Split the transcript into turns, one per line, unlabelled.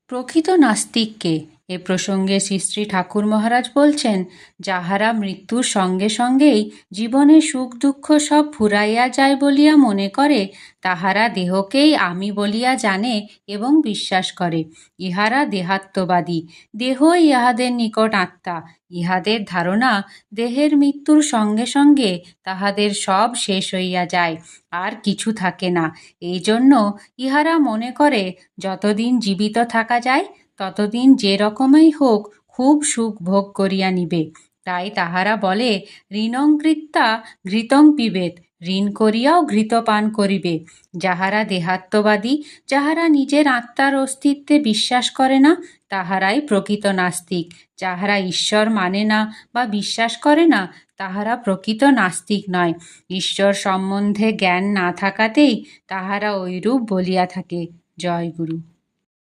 প্রকৃত নাস্তিককে এ প্রসঙ্গে শ্রী শ্রী ঠাকুর মহারাজ বলছেন, যাহারা মৃত্যুর সঙ্গে সঙ্গেই জীবনে সুখ দুঃখ সব ফুরাইয়া যায় বলিয়া মনে করে, তাহারা দেহকেই আমি বলিয়া জানে এবং বিশ্বাস করে। ইহারা দেহাত্মবাদী, দেহই ইহাদের নিকট আত্মা। ইহাদের ধারণা দেহের মৃত্যুর সঙ্গে সঙ্গে তাহাদের সব শেষ হইয়া যায়, আর কিছু থাকে না। এই জন্য ইহারা মনে করে যতদিন জীবিত থাকা যায় ততদিন যে রকমই হোক খুব সুখ ভোগ করিয়া নিবে। তাই তাহারা বলে, ঋণং কৃত্বা ঘৃতং পিবেত, ঋণ করিয়াও ঘৃত পান করিবে। যাহারা দেহাত্মবাদী, যাহারা নিজের আত্মার অস্তিত্বে বিশ্বাস করে না, তাহারাই প্রকৃত নাস্তিক। যাহারা ঈশ্বর মানে না বা বিশ্বাস করে না, তাহারা প্রকৃত নাস্তিক নয়। ঈশ্বর সম্বন্ধে জ্ঞান না থাকাতেই তাহারা ঐরূপ বলিয়া থাকে। জয় গুরু।